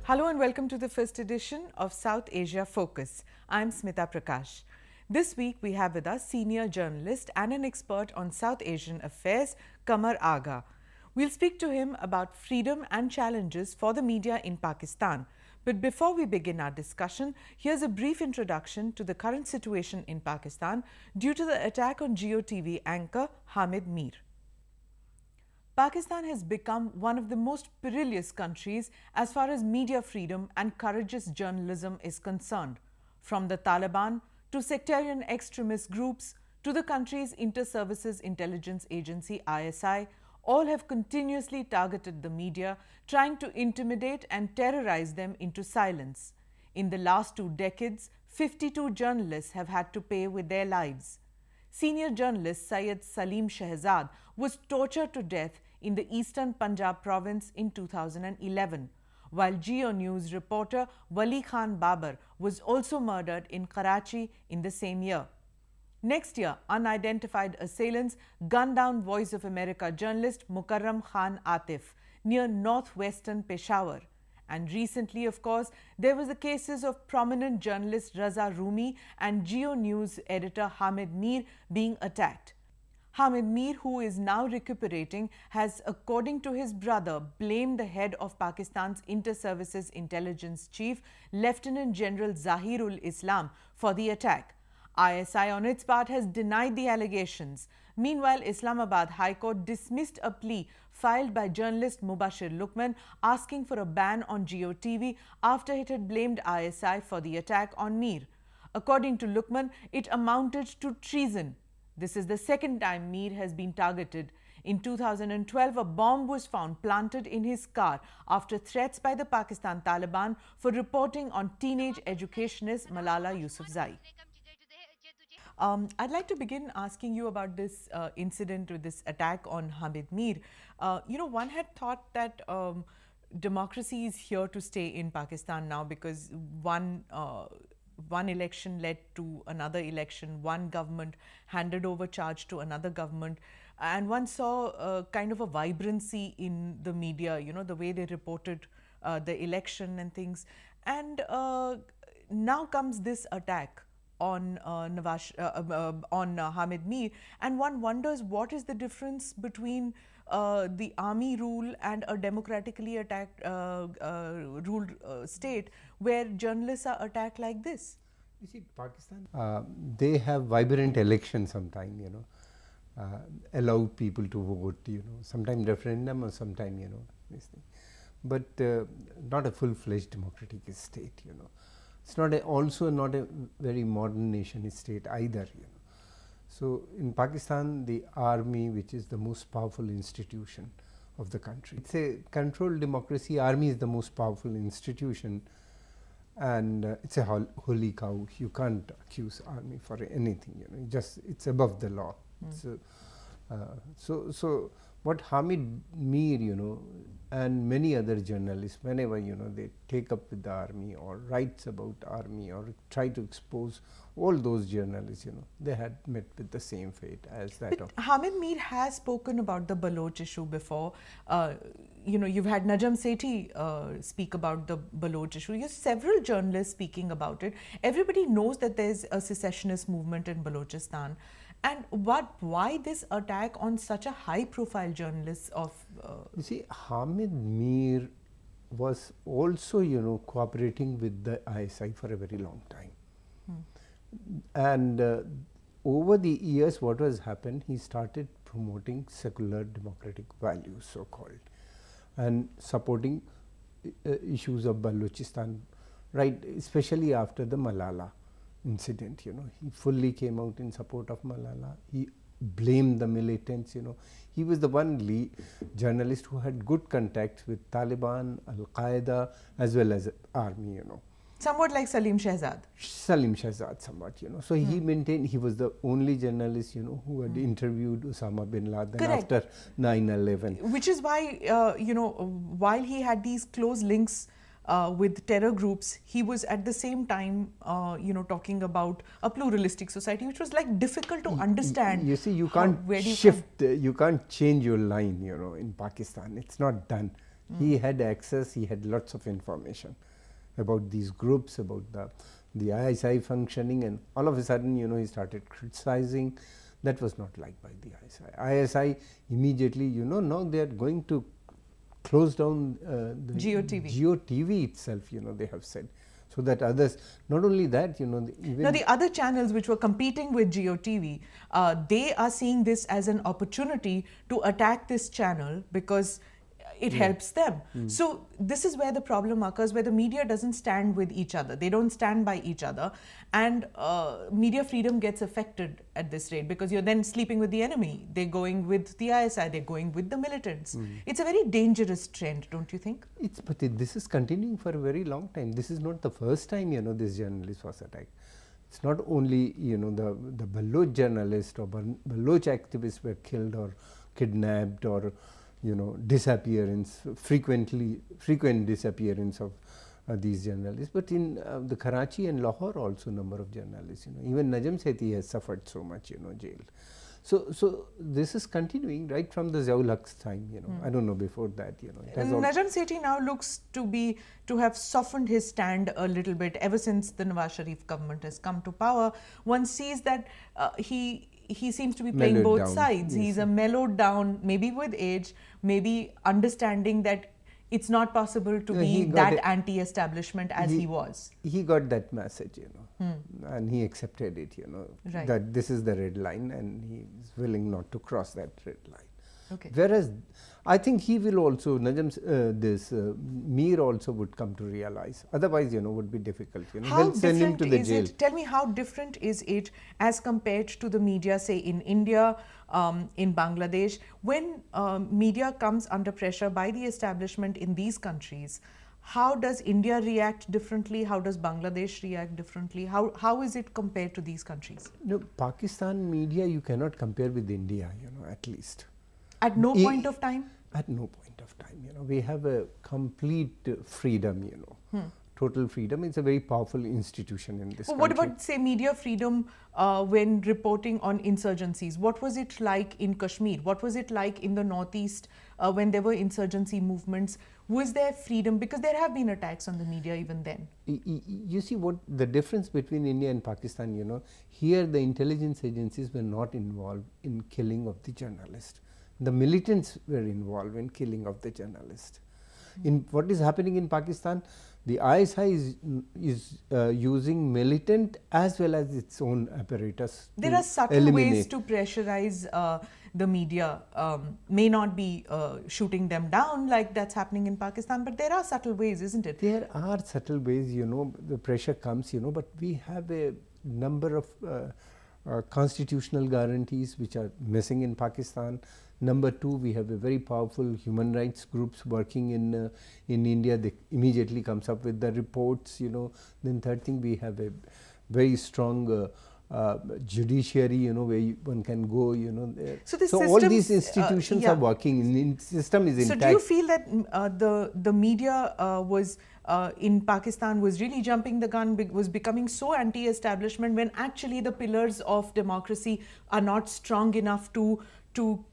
Hello and welcome to the first edition of South Asia Focus. I'm Smita Prakash. This week we have with us senior journalist and an expert on South Asian affairs, Qamar Agha. We'll speak to him about freedom and challenges for the media in Pakistan. But before we begin our discussion, here's a brief introduction to the current situation in Pakistan due to the attack on Geo TV anchor Hamid Mir. Pakistan has become one of the most perilous countries as far as media freedom and courageous journalism is concerned. From the Taliban to sectarian extremist groups to the country's inter-services intelligence agency ISI, all have continuously targeted the media, trying to intimidate and terrorize them into silence. In the last 2 decades, 52 journalists have had to pay with their lives. Senior journalist Syed Salim Shehzad was tortured to death in the eastern Punjab province in 2011, while Geo News reporter Wali Khan Babar was also murdered in Karachi in the same year. Next year, unidentified assailants gunned down Voice of America journalist Mukarram Khan Atif near northwestern Peshawar. And recently, of course, there was the cases of prominent journalist Raza Rumi and Geo News editor Hamid Mir being attacked. Hamid Mir, who is now recuperating, has, according to his brother, blamed the head of Pakistan's Inter-Services Intelligence Chief, Lieutenant General Zahirul Islam, for the attack. ISI, on its part, has denied the allegations. Meanwhile, Islamabad High Court dismissed a plea filed by journalist Mubashir Luqman asking for a ban on Geo TV after it had blamed ISI for the attack on Mir. According to Luqman, it amounted to treason. This is the second time Mir has been targeted. In 2012, a bomb was found planted in his car after threats by the Pakistan Taliban for reporting on teenage educationist Malala Yousafzai. I'd like to begin asking you about this incident with this attack on Hamid Mir. One had thought that democracy is here to stay in Pakistan now because one election led to another election, one government handed over charge to another government, and one saw kind of a vibrancy in the media, the way they reported the election and things. And now comes this attack on Hamid Mir, and one wonders what is the difference between the army rule and a democratically ruled state where journalists are attacked like this. You see, Pakistan, they have vibrant elections sometime, allow people to vote, sometime referendum or sometime, this thing. But not a full-fledged democratic state, It's not also not a very modern nation state either, So in Pakistan, the army, which is the most powerful institution of the country, it's a controlled democracy. Army is the most powerful institution, and it's a holy cow. You can't accuse army for anything, it's above the law. So what Hamid Mir, and many other journalists, whenever they take up with the army or writes about army or try to expose all those journalists, they had met with the same fate as that of. Hamid Mir has spoken about the Baloch issue before. You've had Najam Sethi speak about the Baloch issue. You have several journalists speaking about it. Everybody knows that there's a secessionist movement in Balochistan. And why this attack on such a high-profile journalist of? You see, Hamid Mir was also, cooperating with the ISI for a very long time. And over the years, what has happened? He started promoting secular democratic values, so-called, and supporting issues of Balochistan, right? Especially after the Malala incident, he fully came out in support of Malala. He blamed the militants, He was the one journalist who had good contacts with Taliban, Al-Qaeda, as well as army, Somewhat like Salim Shehzad. Salim Shehzad, somewhat, So he maintained he was the only journalist, who had interviewed Osama bin Laden. Correct. After 9/11. Which is why, while he had these close links with terror groups, he was at the same time, talking about a pluralistic society, which was like difficult to understand. You see, you can't you can't change your line, in Pakistan. It's not done. He had access, he had lots of information about these groups, about the ISI functioning, and all of a sudden, you know, he started criticizing. That was not liked by the ISI. ISI immediately, you know, now they are going to close down the Geo TV. Geo TV itself, you know, they have said. So that others, not only that, you know, even now the other channels which were competing with Geo TV, they are seeing this as an opportunity to attack this channel because it helps them. So this is where the problem occurs, where the media doesn't stand with each other. They don't stand by each other, and media freedom gets affected at this rate because you're then sleeping with the enemy. They're going with the ISI, they're going with the militants. It's a very dangerous trend, don't you think? But this is continuing for a very long time. This is not the first time, you know, this journalist was attacked. It's not only, you know, the Baloch journalist or Baloch activists were killed or kidnapped, or you know, frequent disappearance of these journalists, but in the Karachi and Lahore also number of journalists, you know, even Najam Sethi has suffered so much, you know, jail. So this is continuing right from the Ziaul Haq's time, you know. I don't know before that, you know. Najam Sethi now looks to have softened his stand a little bit ever since the Nawaz Sharif government has come to power. One sees that he seems to be playing both sides. Yes. He's a mellowed down, maybe with age, maybe understanding that it's not possible to be that anti-establishment as he was. He got that message, you know, and he accepted it, you know, that this is the red line, and he is willing not to cross that red line. Okay. Whereas I think he will also, Mir also would come to realize. Otherwise, you know, would be difficult. You know, how they'll send him to the jail. Tell me, how different is it as compared to the media, say in India, in Bangladesh, when media comes under pressure by the establishment in these countries? How does India react differently? How does Bangladesh react differently? How is it compared to these countries? No, Pakistan media you cannot compare with India, you know, at least. At no point of time? At no point of time, you know. We have a complete freedom, you know, total freedom. It's a very powerful institution in this country. What about, say, media freedom when reporting on insurgencies? What was it like in Kashmir? What was it like in the Northeast when there were insurgency movements? Was there freedom? Because there have been attacks on the media even then. You see what the difference between India and Pakistan, you know, here the intelligence agencies were not involved in killing of the journalist. The militants were involved in killing of the journalist. In what is happening in Pakistan, the ISI is using militant as well as its own apparatus. There are subtle ways to pressurize the media. May not be shooting them down like that's happening in Pakistan, but there are subtle ways, isn't it? There are subtle ways, you know, the pressure comes, you know, but we have a number of constitutional guarantees which are missing in Pakistan. Number two, we have a very powerful human rights groups working in India. They immediately comes up with the reports, you know. Then third thing, we have a very strong judiciary, you know, where one can go, you know. So all these institutions are working. The system is intact. So do you feel that the media was in Pakistan was really jumping the gun, was becoming so anti-establishment, when actually the pillars of democracy are not strong enough to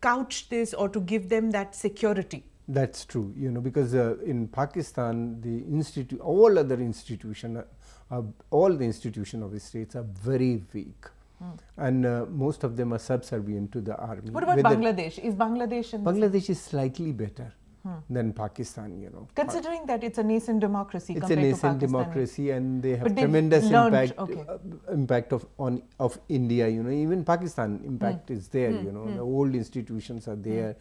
couch this or to give them that security? That's true, you know, because in Pakistan, all other institutions, all the institutions of the states are very weak, and most of them are subservient to the army. What about Bangladesh? Is Bangladesh? Bangladesh is slightly better than Pakistan, you know. Considering that it's a nascent democracy, it's a nascent democracy, and they have tremendous impact of India, you know. Even Pakistan impact is there, you know. The old institutions are there.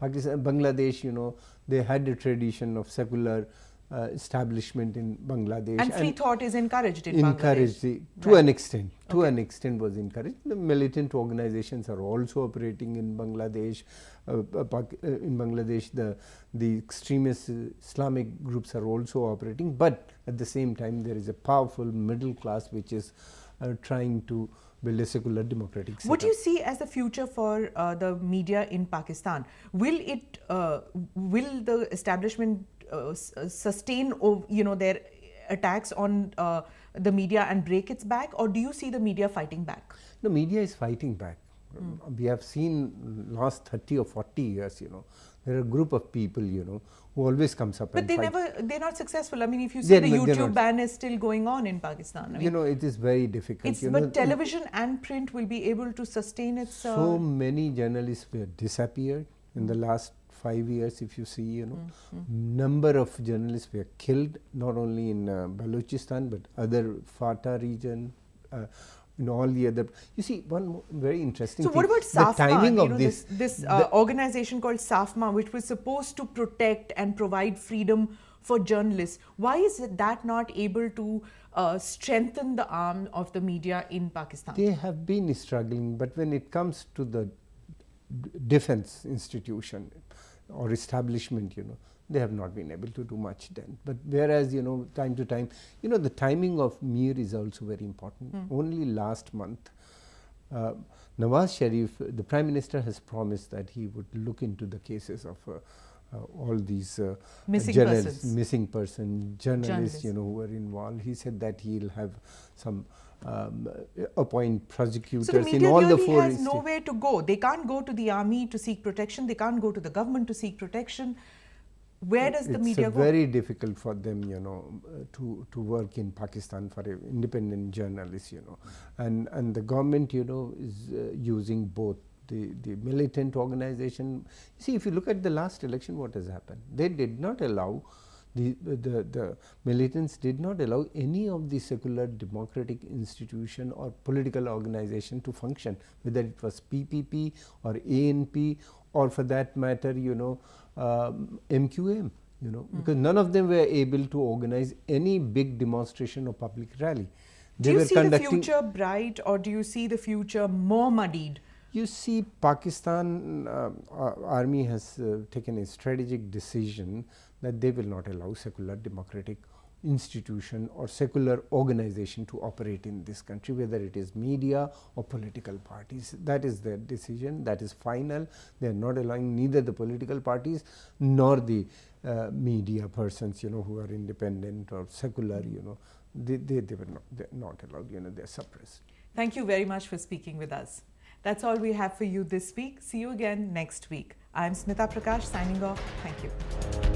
Bangladesh, you know, they had a tradition of secular establishment in Bangladesh, and free thought is encouraged in Bangladesh. To an extent. To an extent was encouraged. The militant organizations are also operating in Bangladesh. In Bangladesh, the extremist Islamic groups are also operating, but at the same time there is a powerful middle class which is trying to build a secular democratic setup. What do you see as the future for the media in Pakistan? Will the establishment sustain, you know, their attacks on the media and break its back, or do you see the media fighting back? The media is fighting back. We have seen last 30 or 40 years, there are a group of people, who always comes up but and they fight. they're not successful. I mean, if you see the YouTube ban is still going on in Pakistan. I mean, it is very difficult. But television and print will be able to sustain its... So many journalists were disappeared in the last 5 years, if you see, number of journalists were killed, not only in Balochistan, but other FATA region, all the other. You see, one very interesting thing. So what about SAFMA? The timing of this organization called SAFMA, which was supposed to protect and provide freedom for journalists. Why is that not able to strengthen the arm of the media in Pakistan? They have been struggling, but when it comes to the defense institution or establishment, they have not been able to do much then. But whereas, time to time, the timing of Mir is also very important. Only last month, Nawaz Sharif, the Prime Minister, has promised that he would look into the cases of all these missing person journalists, who were involved. He said that he'll have some appoint prosecutors in all the four. So the media really has nowhere to go. They can't go to the army to seek protection. They can't go to the government to seek protection. Where does the media go? It's very difficult for them, to work in Pakistan for an independent journalist, and the government, is using both the militant organization. See, if you look at the last election, what has happened? They did not allow the militants did not allow any of the secular democratic institution or political organization to function, whether it was PPP or ANP or for that matter, MQM, because none of them were able to organize any big demonstration or public rally. Do you see the future bright, or do you see the future more muddied? You see, Pakistan army has taken a strategic decision that they will not allow secular democratic institution or secular organization to operate in this country, whether it is media or political parties. That is their decision. That is final. They are not allowing neither the political parties nor the media persons, who are independent or secular, they were not allowed, they are suppressed. Thank you very much for speaking with us. That's all we have for you this week. See you again next week. I am Smita Prakash signing off. Thank you.